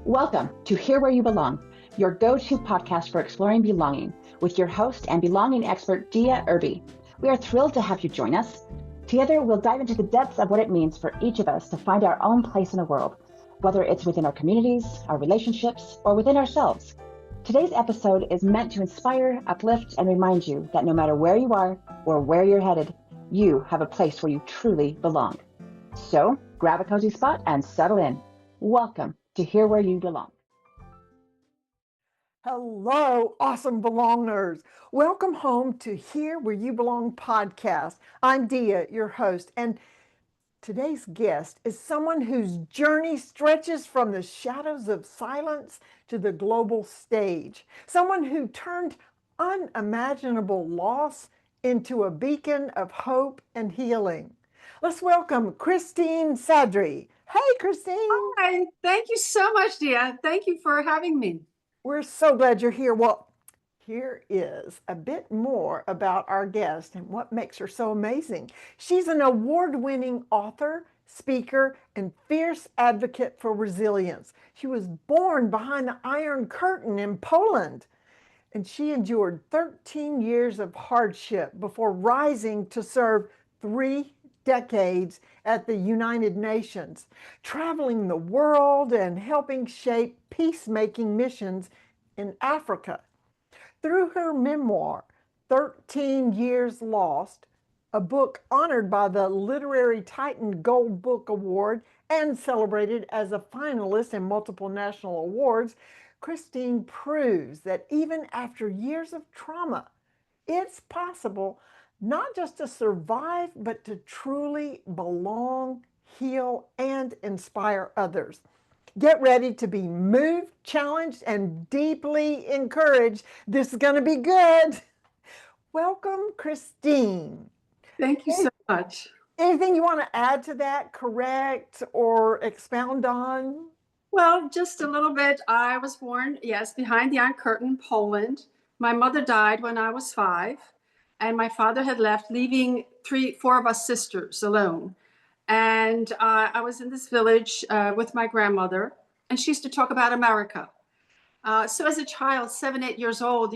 Welcome to Here Where You Belong, your go-to podcast for exploring belonging, with your host and belonging expert, Dea Irby. We are thrilled to have you join us. Together, we'll dive into the depths of what it means for each of us to find our own place in the world, whether it's within our communities, our relationships, or within ourselves. Today's episode is meant to inspire, uplift, and remind you that no matter where you are or where you're headed, you have a place where you truly belong. So grab a cozy spot and settle in. Welcome to Here Where You Belong. Hello, awesome belongers. Welcome home to Here Where You Belong podcast. I'm Dea, your host, and today's guest is someone whose journey stretches from the shadows of silence to the global stage. Someone who turned unimaginable loss into a beacon of hope and healing. Let's welcome Christine Sadry. Hey, Christine. Hi, thank you so much, Dea. Thank you for having me. We're so glad you're here. Well, here is a bit more about our guest and what makes her so amazing. She's an award-winning author, speaker, and fierce advocate for resilience. She was born behind the Iron Curtain in Poland, and she endured 13 years of hardship before rising to serve 3 decades at the United Nations, traveling the world and helping shape peacemaking missions in Africa. Through her memoir, 13 Years Lost, a book honored by the Literary Titan Gold Book Award and celebrated as a finalist in multiple national awards, Christine proves that even after years of trauma, it's possible not just to survive, but to truly belong, heal, and inspire others. Get ready to be moved, challenged, and deeply encouraged. This is going to be good. Welcome, Christine. Thank you so much. Anything you want to add to that, correct, or expound on? Well, just a little bit. I was born, yes, behind the Iron Curtain, Poland. My mother died when I was 5, and my father had left, leaving 4 of us sisters alone. And I was in this village with my grandmother, and she used to talk about America. So as a child, 7, 8 years old,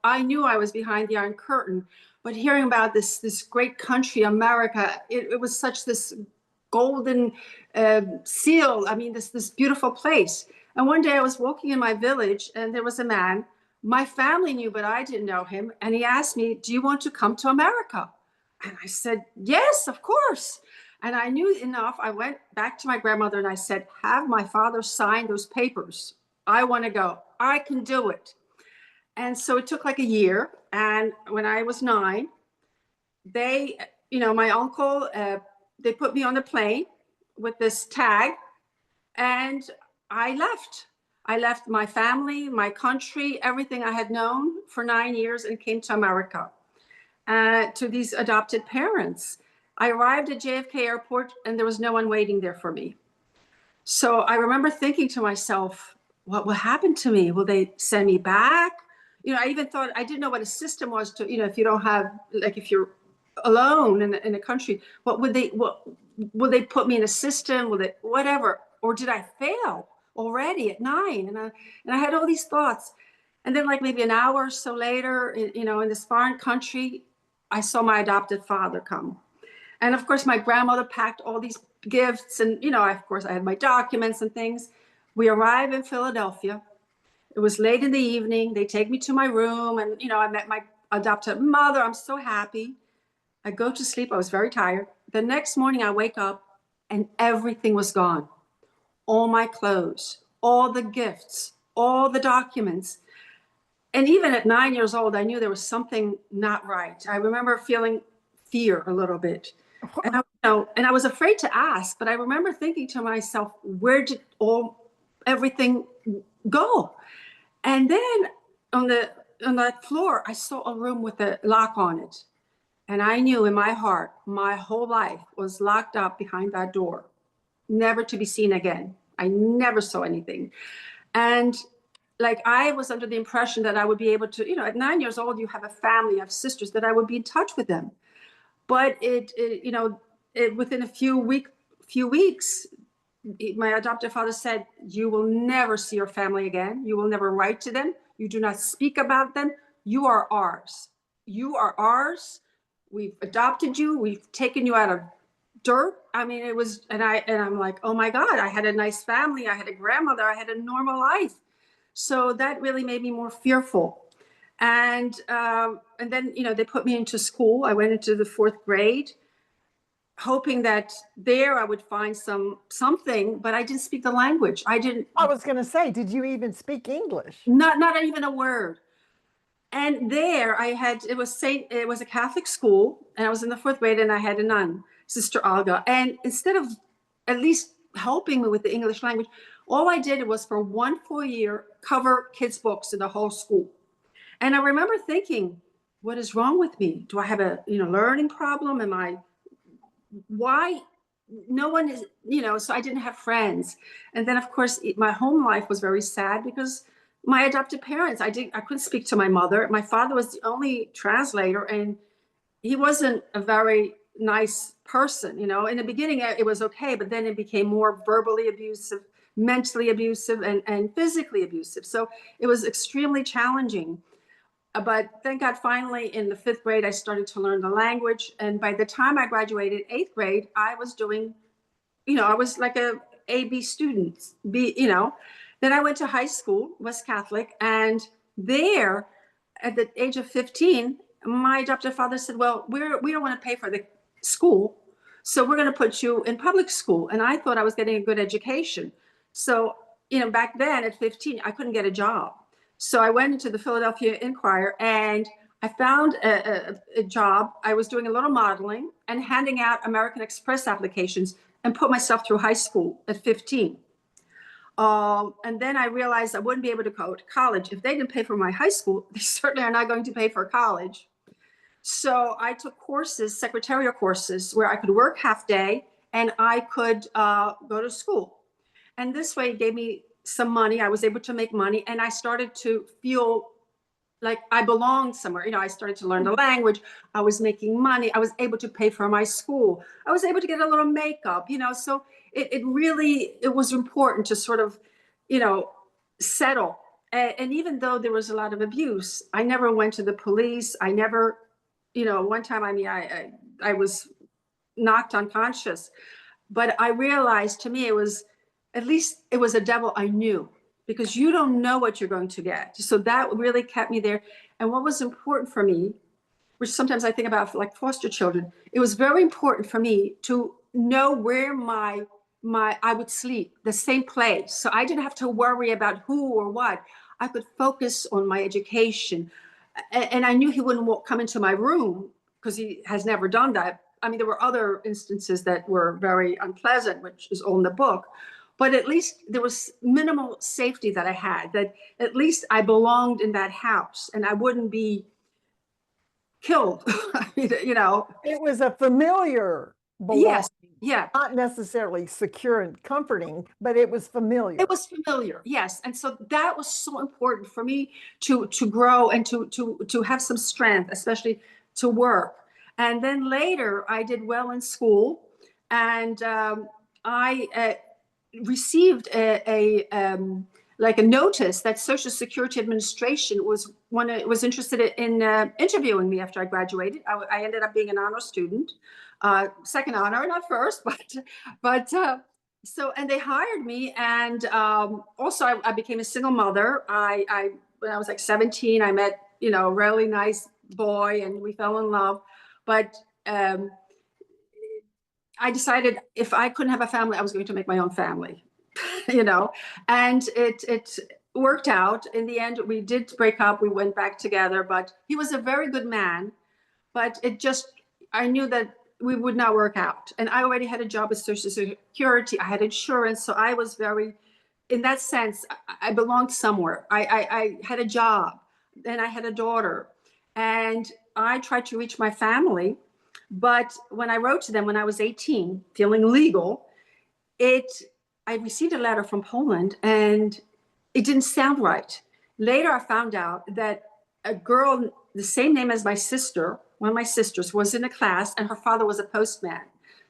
I knew I was behind the Iron Curtain, but hearing about this great country, America, it was such this golden seal. I mean, this beautiful place. And one day I was walking in my village, and there was a man. My family knew, but I didn't know him. And he asked me, "Do you want to come to America?" And I said, "Yes, of course." And I knew enough. I went back to my grandmother and I said, "Have my father sign those papers. I want to go. I can do it." And so it took like a year. And when I was 9, they, my uncle, they put me on the plane with this tag, and I left. I left my family, my country, everything I had known for 9 years, and came to America to these adopted parents. I arrived at JFK Airport, and there was no one waiting there for me. So I remember thinking to myself, what will happen to me? Will they send me back? I even thought, I didn't know what a system was to, if you don't have, like if you're alone in a country, what will they put me in a system? Will they, whatever? Or did I fail already at 9? And I had all these thoughts. And then like maybe an hour or so later, in this foreign country, I saw my adopted father come. And of course, my grandmother packed all these gifts. And, of course, I had my documents and things. We arrive in Philadelphia. It was late in the evening. They take me to my room, and, I met my adopted mother. I'm so happy. I go to sleep. I was very tired. The next morning I wake up and everything was gone. All my clothes, all the gifts, all the documents. And even at 9 years old, I knew there was something not right. I remember feeling fear a little bit. And I was afraid to ask, but I remember thinking to myself, where did everything go? And then on that floor, I saw a room with a lock on it. And I knew in my heart, my whole life was locked up behind that door, never to be seen again. I never saw anything. And like I was under the impression that I would be able to, at 9 years old, you have a family, you have sisters, that I would be in touch with them. But it within a few weeks, my adoptive father said, you will never see your family again. You will never write to them. You do not speak about them. You are ours. You are ours. We've adopted you. We've taken you out of dirt. I mean, it was, and I'm like, oh my God, I had a nice family. I had a grandmother. I had a normal life. So that really made me more fearful. And then, they put me into school. I went into the 4th grade, hoping that there I would find something, but I didn't speak the language. I was going to say, did you even speak English? Not even a word. And there it was a Catholic school, and I was in the 4th grade, and I had a nun, Sister Olga. And instead of at least helping me with the English language, all I did was for 1 full year cover kids' books in the whole school. And I remember thinking, what is wrong with me? Do I have a learning problem? Why? No one is, so I didn't have friends. And then of course my home life was very sad because my adopted parents, I couldn't speak to my mother. My father was the only translator, and he wasn't a very nice person. In the beginning it was okay, but then it became more verbally abusive, mentally abusive, and physically abusive. So it was extremely challenging. But thank God, finally in the 5th grade, I started to learn the language. And by the time I graduated 8th grade, I was doing, I was like a A-B student, Then I went to high school, was Catholic. And there, at the age of 15, my adoptive father said, well, we don't want to pay for the school, so we're going to put you in public school. And I thought I was getting a good education. So, back then at 15, I couldn't get a job. So I went into the Philadelphia Inquirer, and I found a job. I was doing a little modeling and handing out American Express applications, and put myself through high school at 15. And then I realized I wouldn't be able to go to college. If they didn't pay for my high school, they certainly are not going to pay for college. So I took courses, secretarial courses, where I could work half day and I could go to school. And this way it gave me some money. I was able to make money, and I started to feel like I belonged somewhere. I started to learn the language. I was making money. I was able to pay for my school. I was able to get a little makeup, so it was important to sort of, settle. And even though there was a lot of abuse, I never went to the police. I never, one time, I was knocked unconscious, but I realized, to me, at least it was a devil I knew, because you don't know what you're going to get. So that really kept me there. And what was important for me, which sometimes I think about like foster children, it was very important for me to know where I would sleep, the same place. So I didn't have to worry about who or what. I could focus on my education. And I knew he wouldn't come into my room, because he has never done that. I mean, there were other instances that were very unpleasant, which is all in the book. But at least there was minimal safety that I had, that at least I belonged in that house and I wouldn't be killed. It was a familiar belonging. Yes. Yeah. Not necessarily secure and comforting, but it was familiar. It was familiar. Yes. And so that was so important for me to grow and to have some strength, especially to work. And then later I did well in school, and I received a notice that Social Security Administration was interested in interviewing me after I graduated. I ended up being an honor student, second honor, not first, but so, and they hired me. And also I became a single mother. When I was like 17, I met, a really nice boy, and we fell in love. But I decided if I couldn't have a family, I was going to make my own family, and it worked out. In the end, we did break up. We went back together, but he was a very good man, but I knew that we would not work out. And I already had a job with Social Security. I had insurance. So I was in that sense, I belonged somewhere. I had a job, then I had a daughter, and I tried to reach my family. But when I wrote to them when I was 18, feeling legal, I received a letter from Poland, and it didn't sound right. Later, I found out that a girl, the same name as my sister, one of my sisters, was in a class, and her father was a postman.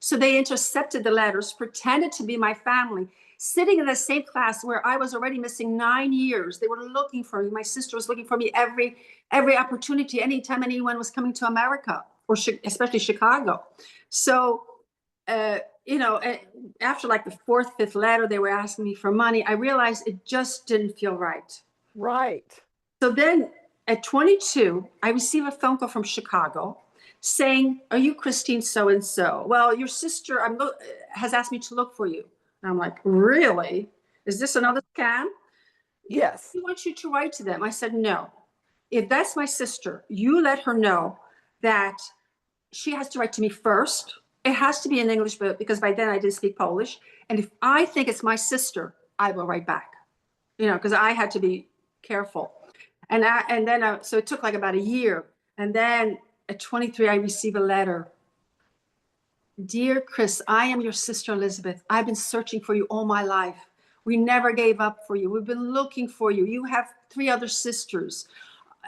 So they intercepted the letters, pretended to be my family, sitting in the same class where I was already missing 9 years. They were looking for me. My sister was looking for me every opportunity, anytime anyone was coming to America, or especially Chicago. So, after like the fourth, fifth letter, they were asking me for money. I realized it just didn't feel right. Right. So then at 22, I received a phone call from Chicago saying, "Are you Christine so-and-so? Well, your sister has asked me to look for you." And I'm like, "Really? Is this another scam?" Yes. "We want you to write to them." I said, "No. If that's my sister, you let her know that she has to write to me first. It has to be in English, but because by then I didn't speak Polish. And if I think it's my sister, I will write back, because I had to be careful." And then so it took like about a year. And then at 23, I received a letter. "Dear Chris, I am your sister Elizabeth. I've been searching for you all my life. We never gave up for you. We've been looking for you. You have 3 other sisters.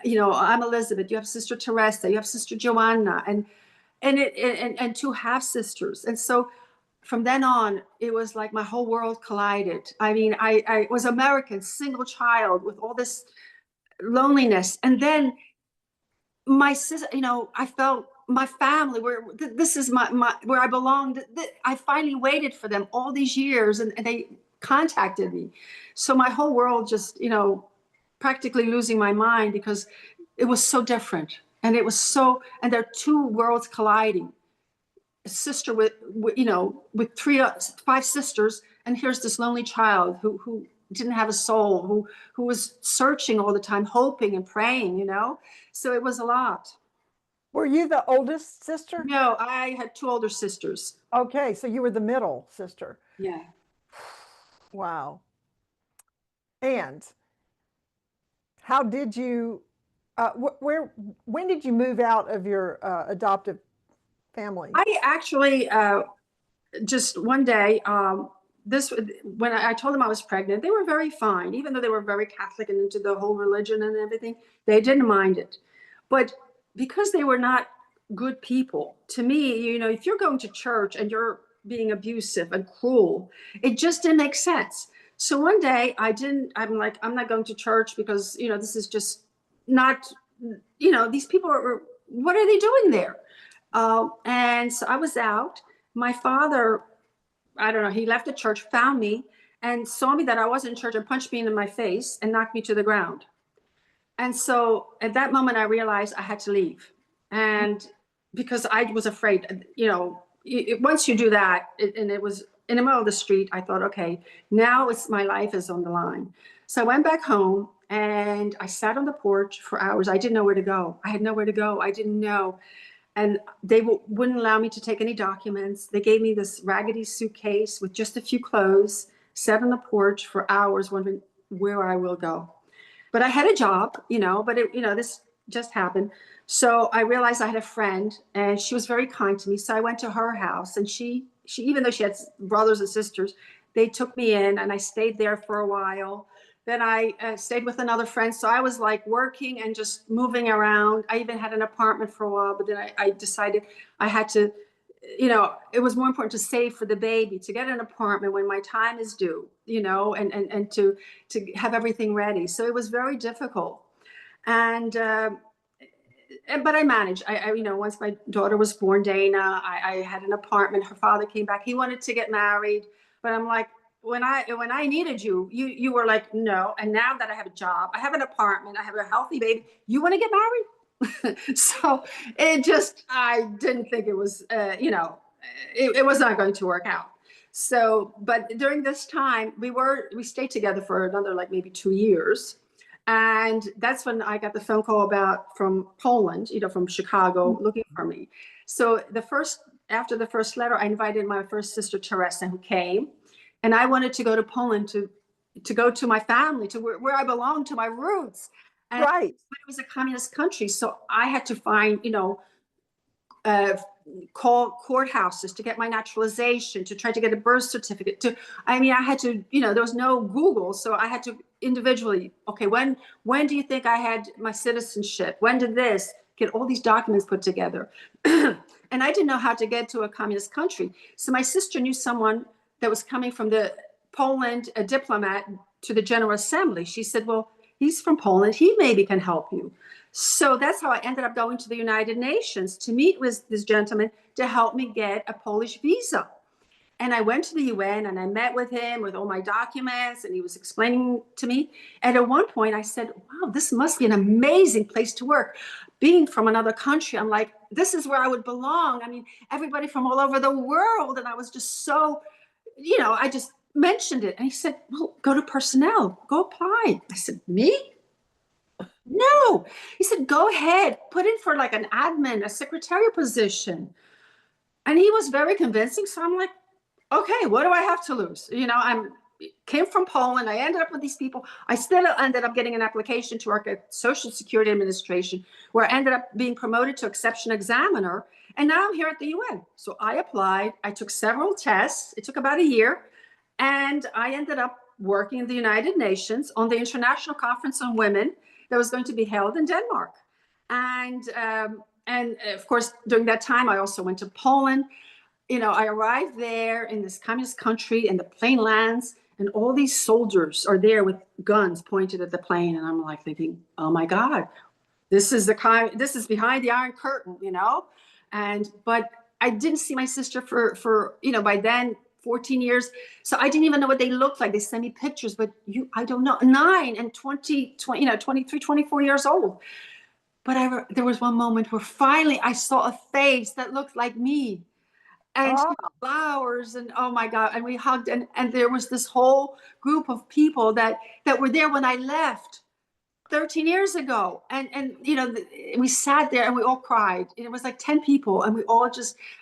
I'm Elizabeth. You have sister Teresa. You have sister Joanna, and 2 half sisters." And so from then on, it was like my whole world collided. I mean, I was American, single child with all this loneliness. And then my sister, I felt my family, where this is my where I belonged. I finally waited for them all these years, and they contacted me. So my whole world just, practically losing my mind, because it was so different. And and there are 2 worlds colliding. A sister with 5 sisters, and here's this lonely child who didn't have a soul, who was searching all the time, hoping and praying. So it was a lot. Were you the oldest sister? No, I had 2 older sisters. Okay, so you were the middle sister. Yeah. Wow. And how did you, when did you move out of your adoptive family? I actually just one day, when I told them I was pregnant, they were very fine, even though they were very Catholic and into the whole religion and everything. They didn't mind it. But because they were not good people, to me, if you're going to church and you're being abusive and cruel, it just didn't make sense. So one day I'm like, I'm not going to church because, this is just not, these people what are they doing there? And so I was out. My father, I don't know, he left the church, found me, and saw me that I wasn't in church, and punched me in my face and knocked me to the ground. And so at that moment, I realized I had to leave. And because I was afraid, once you do that, and it was in the middle of the street, I thought, okay, now my life is on the line. So I went back home and I sat on the porch for hours. I didn't know where to go. I had nowhere to go. I didn't know. And they wouldn't allow me to take any documents. They gave me this raggedy suitcase with just a few clothes, sat on the porch for hours wondering where I will go. But I had a job, but this just happened. So I realized I had a friend, and she was very kind to me. So I went to her house, and she even though she had brothers and sisters, they took me in, and I stayed there for a while. Then I stayed with another friend. So I was like working and just moving around. I even had an apartment for a while, but then I decided I had to, it was more important to save for the baby, to get an apartment when my time is due, and to have everything ready. So it was very difficult. But I managed. Once my daughter was born, Dana, I had an apartment. Her father came back. He wanted to get married, but I'm like, when I needed you were like, no. And now that I have a job, I have an apartment, I have a healthy baby, you want to get married? So I didn't think it was, it was not going to work out. So, but during this time, we stayed together for another, like maybe 2 years. And that's when I got the phone call from Poland, from Chicago, looking for me. So after the first letter, I invited my first sister, Teresa, who came. And I wanted to go to Poland to go to my family, to where I belong, to my roots. And right. It was a communist country. So I had to find, call courthouses to get my naturalization, to try to get a birth certificate. I had to, there was no Google. So I had to individually, okay, when do you think I had my citizenship? When did this? Get all these documents put together. And And I didn't know how to get to a communist country. So my sister knew someone that was coming from the Poland, a diplomat, to the General Assembly. She said, well, he's from Poland. He maybe can help you. So that's how I ended up going to the United Nations to meet with this gentleman to help me get a Polish visa. And I went to the UN and I met with him with all my documents, and he was explaining to me. And at one point I said, wow, this must be an amazing place to work. Being from another country, I'm like, this is where I would belong. I mean, everybody from all over the world. And I was just so, I just mentioned it. And he said, well, go to personnel, go apply. I said, me? No. He said, go ahead, put in for like an admin, a secretarial position. And he was very convincing. So I'm like, okay, what do I have to lose? I came from Poland. I ended up with these people. I still ended up getting an application to work at Social Security Administration, where I ended up being promoted to exception examiner. And now I'm here at the UN. So I applied. I took several tests. It took about a year. And I ended up working in the United Nations on the International Conference on Women that was going to be held in Denmark. And of course, during that time, I also went to Poland. I arrived there in this communist country, and the plane lands, and all these soldiers are there with guns pointed at the plane. And I'm like thinking, oh my God, this is behind the Iron Curtain, but I didn't see my sister for by then 14 years. So I didn't even know what they looked like. They sent me pictures, but I don't know, 9 and 23, 24 years old. But there was one moment where finally I saw a face that looked like me. And flowers, and oh my God, and we hugged, and there was this whole group of people that were there when I left 13 years ago. And we sat there and we all cried. It was like 10 people, and we all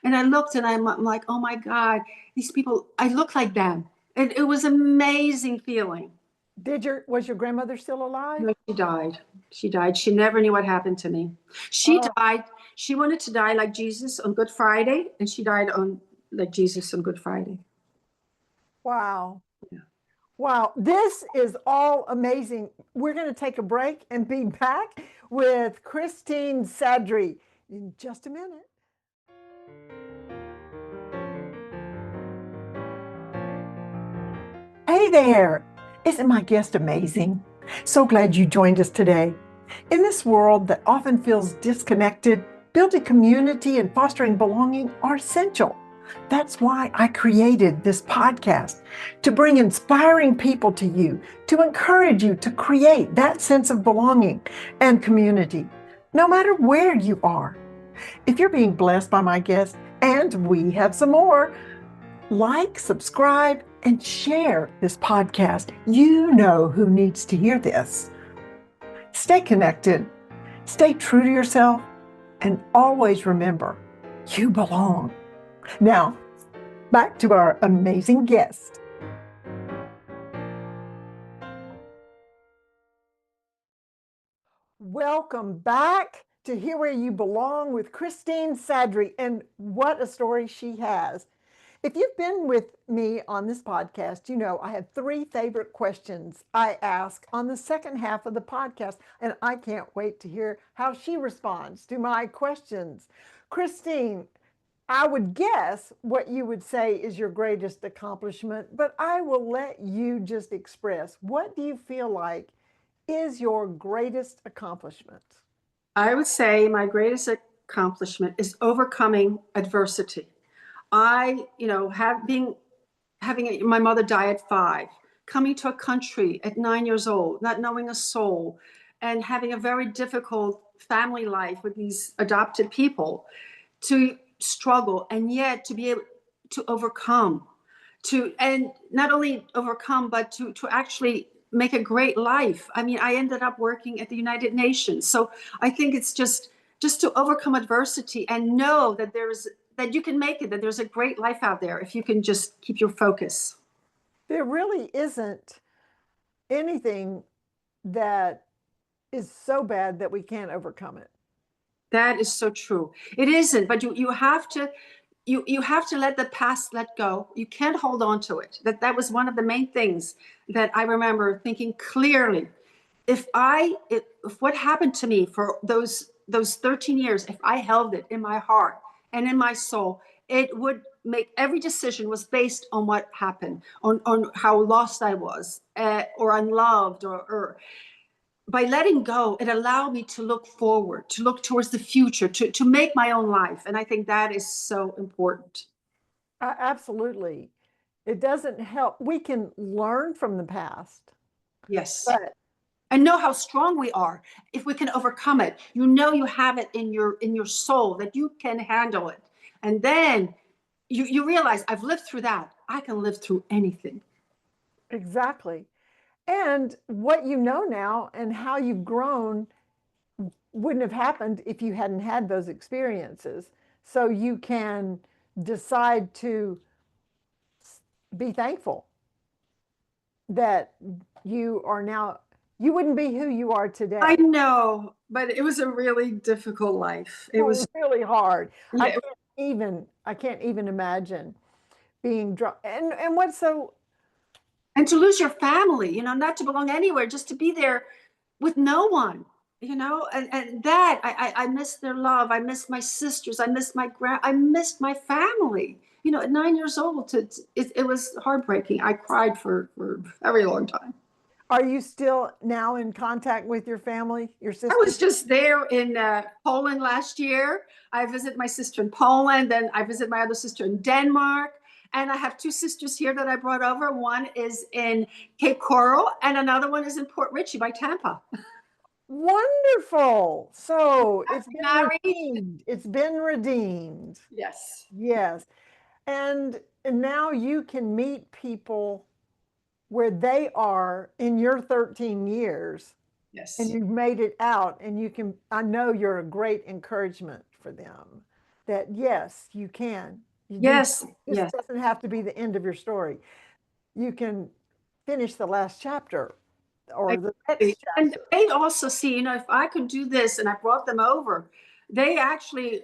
and I looked, and I'm like, oh my God, these people, I look like them. And it was an amazing feeling. Was your grandmother still alive? No, she died. She died. She never knew what happened to me. She died. She wanted to die like Jesus on Good Friday, and she died like Jesus on Good Friday. Wow. Yeah. Wow. This is all amazing. We're going to take a break and be back with Christine Sadry in just a minute. Hey there. Isn't my guest amazing? So glad you joined us today. In this world that often feels disconnected, building community and fostering belonging are essential. That's why I created this podcast, to bring inspiring people to you, to encourage you to create that sense of belonging and community, no matter where you are. If you're being blessed by my guest, and we have some more, like, subscribe, and share this podcast. You know who needs to hear this. Stay connected, stay true to yourself, and always remember, you belong. Now, back to our amazing guest. Welcome back to Here Where You Belong with Christine Sadry, and what a story she has. If you've been with me on this podcast, you know I have 3 favorite questions I ask on the second half of the podcast, and I can't wait to hear how she responds to my questions. Christine, I would guess what you would say is your greatest accomplishment, but I will let you just express. What do you feel like is your greatest accomplishment? I would say my greatest accomplishment is overcoming adversity. Having my mother die at 5, coming to a country at 9 years old, not knowing a soul, and having a very difficult family life with these adopted people, to struggle and yet to be able to overcome, and not only overcome, but to actually make a great life. I mean, I ended up working at the United Nations. So I think it's just to overcome adversity and know that that you can make it, that there's a great life out there if you can just keep your focus. There really isn't anything that is so bad that we can't overcome it. That is so true. It isn't, but you have to let the past let go. You can't hold on to it. That was one of the main things that I remember thinking clearly. If what happened to me for those 13 years, if I held it in my heart and in my soul, it would make every decision was based on what happened, on how lost I was, or unloved, or by letting go, it allowed me to look forward, to look towards the future, to make my own life. And I think that is so important. Absolutely. It doesn't help. We can learn from the past. Yes. But and know how strong we are if we can overcome it. You know, you have it in your soul that you can handle it. And then you realize, I've lived through that. I can live through anything. exactly. And what you know now and how you've grown wouldn't have happened if you hadn't had those experiences. So you can decide to be thankful that you are now, you wouldn't be who you are today. I know, but it was a really difficult life. It was really hard. Yeah. I can't even imagine being drunk. And what's so, and to lose your family, not to belong anywhere, just to be there with no one, and that I miss their love. I miss my sisters. I miss I missed my family. At 9 years old, it was heartbreaking. I cried for a very long time. are you still now in contact with your family, your sister? I was just there in Poland last year. I visit my sister in Poland, and I visit my other sister in Denmark. And I have two sisters here that I brought over. One is in Cape Coral, and another one is in Port Richey by Tampa. Wonderful. So it's been Married. redeemed. It's been redeemed. Yes. Yes. And now you can meet people where they are in your 13 years. Yes. And you've made it out, and I know you're a great encouragement for them that yes, you can. Yes. This doesn't have to be the end of your story. You can finish the last chapter or the next chapter. And they also see, if I could do this, and I brought them over, they actually,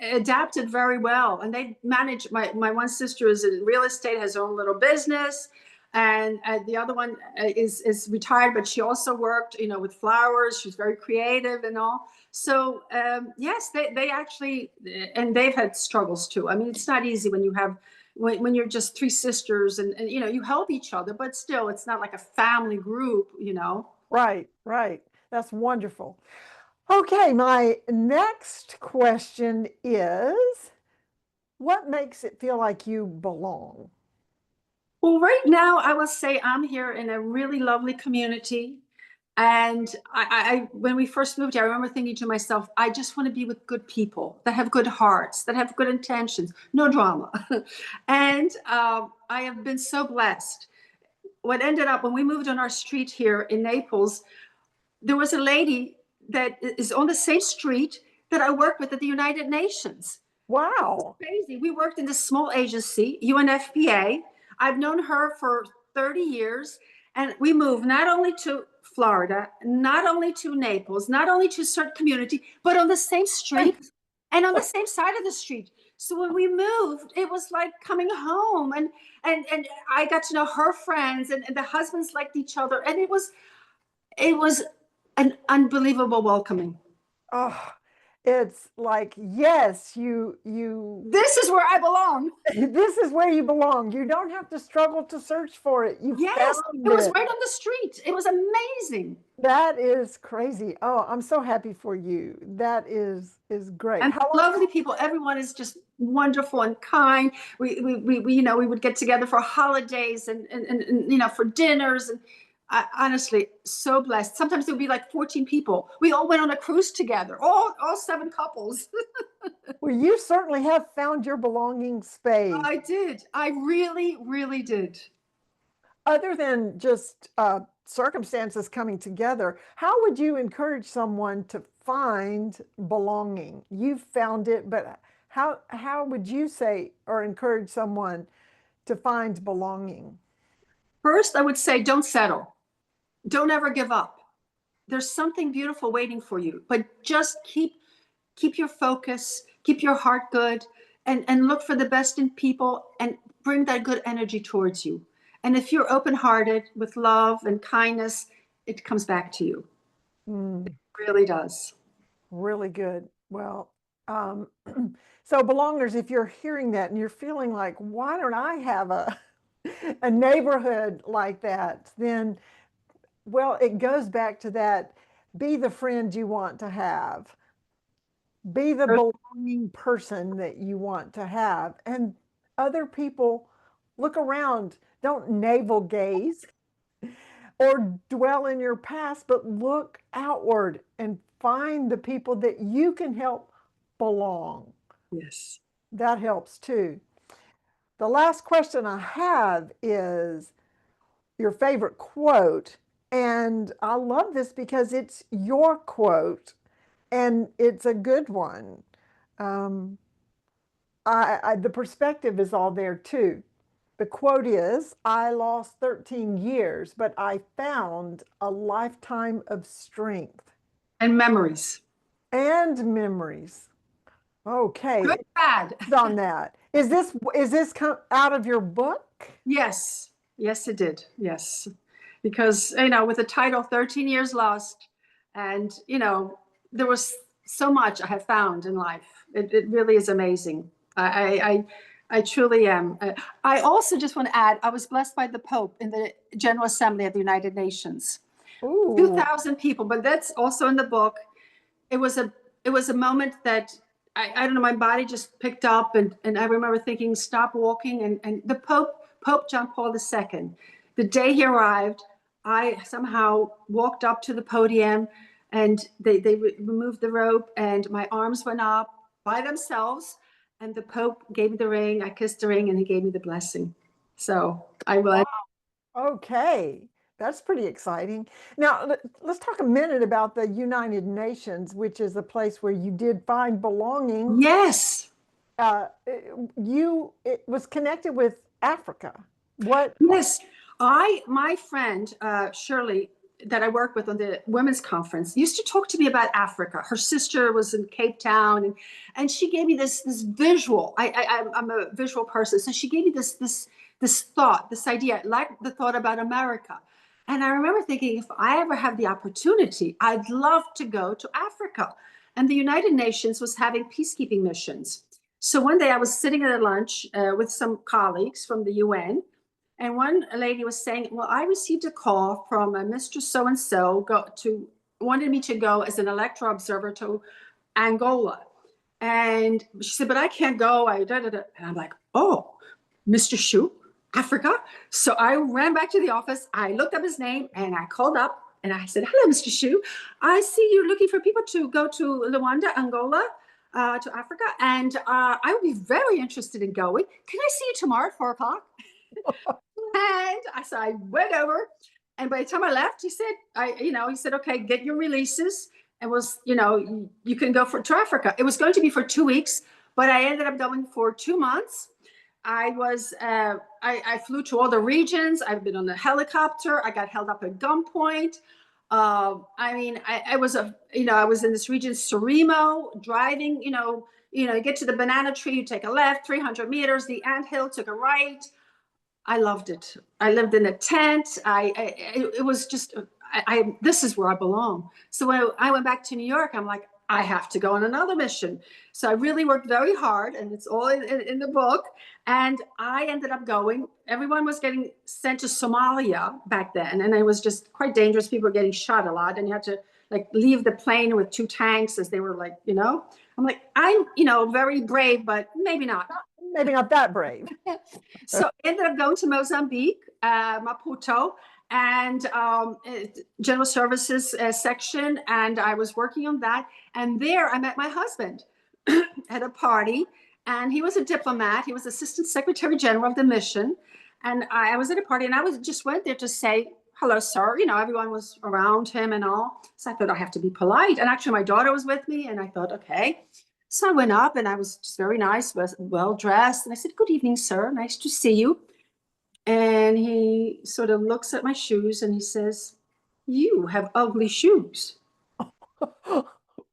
adapted very well. And they manage, my one sister is in real estate, has her own little business. And the other one is retired, but she also worked, with flowers. She's very creative and all. So yes, they actually, and they've had struggles too. I mean, it's not easy when you have, when you're just three sisters and you help each other, but still, it's not like a family group, Right. That's wonderful. Okay, my next question is, what makes it feel like you belong? Well, right now, I will say I'm here in a really lovely community. And I when we first moved here, I remember thinking to myself, I just want to be with good people that have good hearts, that have good intentions, no drama. And I have been so blessed. What ended up, when we moved on our street here in Naples, there was a lady that is on the same street that I worked with at the United Nations. Wow. It's crazy. We worked in this small agency, UNFPA. I've known her for 30 years, and we moved not only to Florida, not only to Naples, not only to a certain community, but on the same street and on the same side of the street. So when we moved, it was like coming home, and I got to know her friends, and the husbands liked each other, and it was an unbelievable welcoming. Oh, it's like, yes, this is where I belong. This is where you belong. You don't have to struggle to search for it. It was right on the street. It was amazing. That is crazy. Oh, I'm so happy for you. That is great. And lovely people. Everyone is just wonderful and kind. We would get together for holidays and for dinners, and honestly, so blessed. Sometimes there would be like 14 people. We all went on a cruise together, all 7 couples. Well, you certainly have found your belonging space. I did. I really, really did. Other than just circumstances coming together, how would you encourage someone to find belonging? You've found it, but how would you say or encourage someone to find belonging? First, I would say don't settle. Don't ever give up. There's something beautiful waiting for you, but just keep your focus, keep your heart good, and look for the best in people and bring that good energy towards you. And if you're open-hearted with love and kindness, it comes back to you. It really does. Really good. Well, Um, so belongers, if you're hearing that and you're feeling like, why don't I have a neighborhood like that? Then, well, it goes back to that, be the friend you want to have, be the belonging person that you want to have. And other people, look around, don't navel gaze or dwell in your past, but look outward and find the people that you can help belong. Yes. That helps too. The last question I have is your favorite quote. And I love this because it's your quote and it's a good one. Um, the perspective is all there too. The quote is, I lost 13 years, but I found a lifetime of strength And memories. and memories. Okay. Good, bad. On that. Is this come out of your book? Yes. Yes, it did. Yes. Because, with the title 13 Years Lost, and, there was so much I have found in life. It really is amazing. I truly am. I also just want to add, I was blessed by the Pope in the General Assembly of the United Nations. Ooh. 2,000 people, but that's also in the book. It was a moment that I don't know, my body just picked up, and I remember thinking, stop walking. And the Pope John Paul II, the day he arrived, I somehow walked up to the podium, and they removed the rope, and my arms went up by themselves, and the Pope gave me the ring. I kissed the ring, and he gave me the blessing. So I will. Wow. Okay. That's pretty exciting. Now, let's talk a minute about the United Nations, which is a place where you did find belonging. Yes. It was connected with Africa. What? Yes. My friend, Shirley, that I work with on the women's conference, used to talk to me about Africa. Her sister was in Cape Town, and she gave me this visual. I'm a visual person, so she gave me this thought, this idea, like the thought about America. And I remember thinking, if I ever have the opportunity, I'd love to go to Africa. And the United Nations was having peacekeeping missions. So one day I was sitting at a lunch with some colleagues from the UN, and one lady was saying, well, I received a call from a Mr. So-and-so wanted me to go as an electoral observer to Angola. And she said, but I can't go. And I'm like, oh, Mr. Shu, Africa. So I ran back to the office. I looked up his name and I called up and I said, hello, Mr. Shu. I see you're looking for people to go to Luanda, Angola, to Africa. And I would be very interested in going. Can I see you tomorrow at 4 o'clock? And so I went over, and by the time I left, he said, okay, get your releases, and you can go to Africa. It was going to be for 2 weeks, but I ended up going for 2 months. I flew to all the regions. I've been on a helicopter. I got held up at gunpoint. I was in this region, Surimo, driving, you get to the banana tree, you take a left, 300 meters, the anthill, took a right. I loved it. I lived in a tent. It was just, this is where I belong. So when I went back to New York, I'm like, I have to go on another mission. So I really worked very hard, and it's all in the book. And I ended up going. Everyone was getting sent to Somalia back then, and it was just quite dangerous. People were getting shot a lot, and you had to leave the plane with 2 tanks as they were I'm like, I'm, very brave, but maybe not. Maybe not that brave. So I ended up going to Mozambique, Maputo, and General Services section, and I was working on that. And there I met my husband at a party, and he was a diplomat. He was Assistant Secretary General of the mission. And I was at a party, and I just went there to say, hello, sir. Everyone was around him and all. So I thought I have to be polite. And actually my daughter was with me, and I thought, okay. So I went up, and I was just very nice, was well dressed. And I said, good evening, sir. Nice to see you. And he sort of looks at my shoes and he says, you have ugly shoes.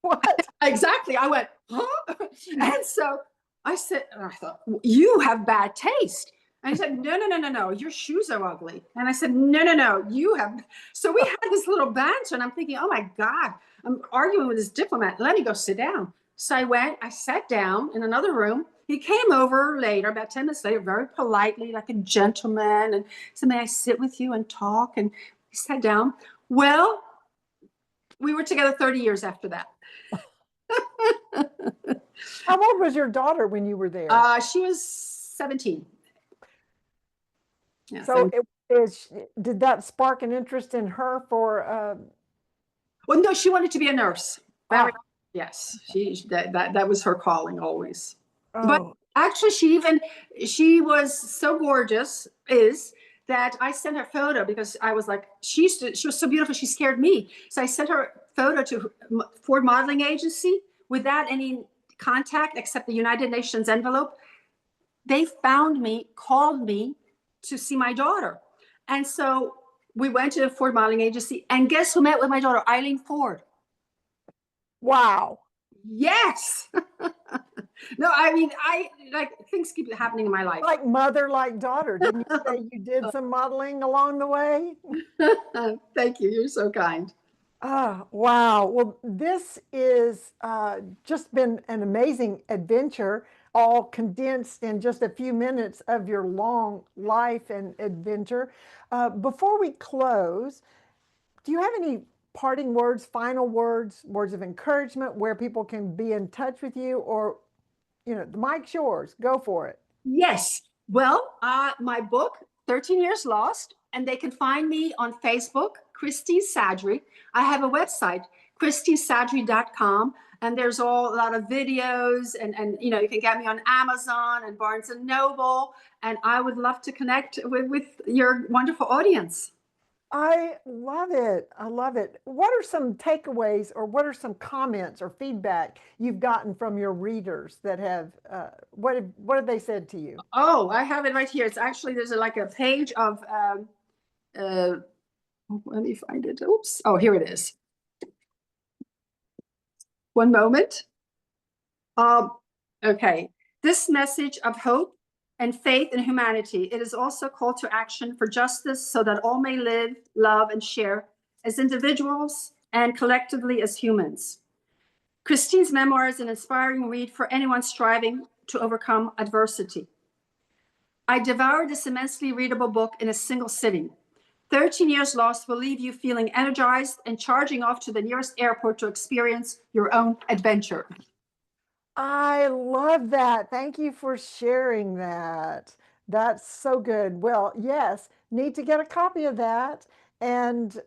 What? Exactly. I went, huh? And so I thought, you have bad taste. And he said, no, your shoes are ugly. And I said, no, you have. So we had this little banter, and I'm thinking, oh my God, I'm arguing with this diplomat. Let me go sit down. So I sat down in another room. He came over later, about 10 minutes later, very politely, like a gentleman, and said, may I sit with you and talk? And he sat down. Well, we were together 30 years after that. How old was your daughter when you were there? She was 17. Yeah, so did that spark an interest in her for? Well, no, she wanted to be a nurse. Yes, that was her calling always. Oh. But actually, she was so gorgeous that I sent her a photo because I was like, she was so beautiful, she scared me. So I sent her a photo to Ford Modeling Agency without any contact except the United Nations envelope. They found me, called me to see my daughter. And so we went to the Ford Modeling Agency, and guess who met with my daughter? Eileen Ford. Wow. Yes. No, I mean, things keep happening in my life. Like mother, like daughter. Didn't you say you did some modeling along the way? Thank you. You're so kind. Oh, wow. Well, this is just been an amazing adventure, all condensed in just a few minutes of your long life and adventure. Before we close, do you have any parting words, final words, words of encouragement where people can be in touch with you? Or, the mic's yours. Go for it. Yes. Well, my book, 13 Years Lost, and they can find me on Facebook, Christine Sadry. I have a website, christinesadry.com, and there's a lot of videos, and you can get me on Amazon and Barnes and Noble, and I would love to connect with your wonderful audience. I love it. I love it. What are some takeaways, or what are some comments or feedback you've gotten from your readers that have, what have they said to you? Oh, I have it right here. It's actually, there's like a page of, let me find it. Oops. Oh, here it is. One moment. Okay. This message of hope and faith in humanity, it is also a call to action for justice so that all may live, love, and share as individuals and collectively as humans. Christine's memoir is an inspiring read for anyone striving to overcome adversity. I devoured this immensely readable book in a single sitting. 13 Years Lost will leave you feeling energized and charging off to the nearest airport to experience your own adventure. I love that. Thank you for sharing that. That's so good. Well, yes, need to get a copy of that, and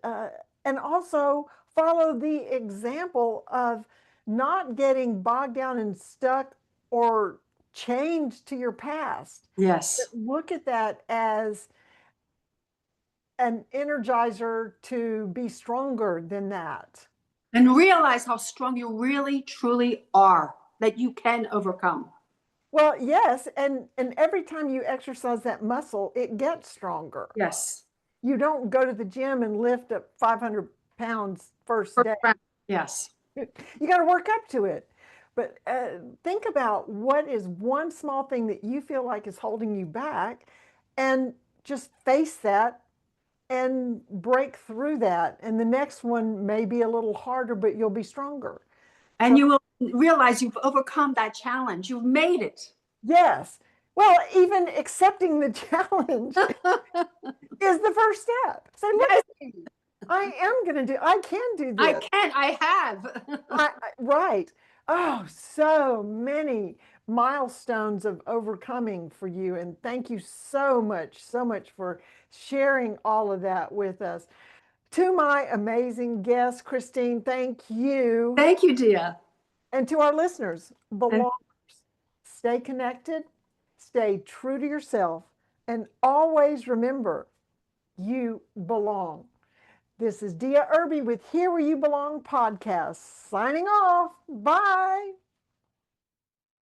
also follow the example of not getting bogged down and stuck or chained to your past. Yes. But look at that as an energizer to be stronger than that. And realize how strong you really, truly are, that you can overcome. Well, yes, and every time you exercise that muscle, it gets stronger. Yes. You don't go to the gym and lift up 500 pounds first day. Yes. You got to work up to it. But think about what is one small thing that you feel like is holding you back, and just face that and break through that. And the next one may be a little harder, but you'll be stronger. And you will realize you've overcome that challenge. You've made it. Yes. Well, even accepting the challenge is the first step. Say, look, yes. I can do this. I have. Right. Oh, so many milestones of overcoming for you. And thank you so much for sharing all of that with us. To my amazing guest, Christine, thank you. Thank you, Dea. And to our listeners, belongers, stay connected, stay true to yourself, and always remember, you belong. This is Dea Irby with Here Where You Belong podcast, signing off. Bye.